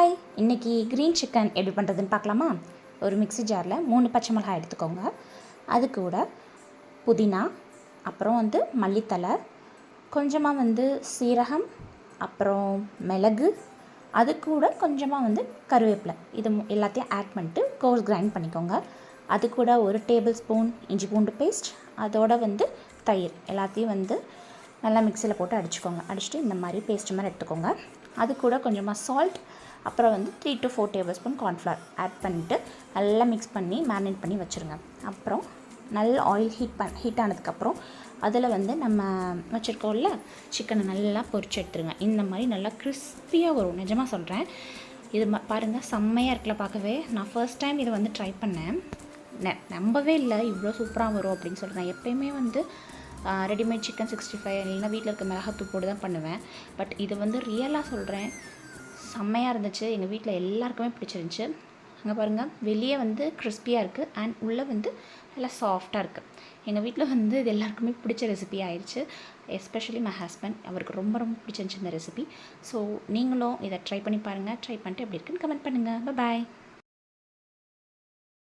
Hi, இன்றைக்கி green chicken எப்படி பண்ணுறதுன்னு பார்க்கலாமா? ஒரு மிக்ஸி ஜாரில் 3 பச்சை மிளகாய் எடுத்துக்கோங்க. அது கூட புதினா, அப்புறம் மல்லித்தலை, கொஞ்சமாக சீரகம், அப்புறம் மிளகு, அது கூட கொஞ்சமாக கருவேப்பிலை, இது எல்லாத்தையும் ஆட் பண்ணிட்டு கோர்ஸ் கிரைண்ட் பண்ணிக்கோங்க. அது கூட 1 டேபிள் ஸ்பூன் இஞ்சி பூண்டு பேஸ்ட், அதோட தயிர் எல்லாத்தையும் நல்லா மிக்சியில் போட்டு அடிச்சுக்கோங்க. அடிச்சுட்டு இந்த மாதிரி பேஸ்ட் மாதிரி எடுத்துக்கோங்க. அது கூட கொஞ்சமாக சால்ட், அப்புறம் 3 to 4 tablespoon cornflour add பண்ணிவிட்டு நல்லா மிக்ஸ் பண்ணி மேரினேட் பண்ணி வச்சுருங்க. அப்புறம் நல்லா ஆயில் ஹீட் ஆனதுக்கப்புறம் அதில் நம்ம வச்சுருக்கோம்ல சிக்கனை நல்லா பொரிச்சு எடுத்துருங்க. இந்த மாதிரி நல்லா கிறிஸ்பியாக வரும், நிஜமாக சொல்கிறேன். இது பாருங்கள், செம்மையாக இருக்குல்ல பார்க்கவே. நான் ஃபர்ஸ்ட் டைம் இதை ட்ரை பண்ணேன். நம்பவே இல்லை இவ்வளோ சூப்பராக வரும் அப்படின்னு சொல்லிட்டு. நான் எப்போயுமே ரெடிமேட் சிக்கன் 65 இல்லைன்னா வீட்டில் இருக்க மிளகாத்தூள் போட்டு தான் பண்ணுவேன். பட் இது ரியலாக சொல்கிறேன், செம்மையாக இருந்துச்சு. எங்கள் வீட்டில் எல்லாருக்குமே பிடிச்சிருந்துச்சு. அங்கே பாருங்கள், வெளியே கிறிஸ்பியாக இருக்குது அண்ட் உள்ளே நல்லா சாஃப்டாக இருக்குது. எங்கள் வீட்டில் இது எல்லாருக்குமே பிடிச்ச ரெசிபி ஆயிடுச்சு. எஸ்பெஷலி மை ஹஸ்பண்ட், அவருக்கு ரொம்ப ரொம்ப பிடிச்சிருந்துச்சு இந்த ரெசிபி. ஸோ நீங்களும் இதை ட்ரை பண்ணி பாருங்கள். ட்ரை பண்ணிட்டு எப்படி இருக்குன்னு கமெண்ட் பண்ணுங்கள். பாய்.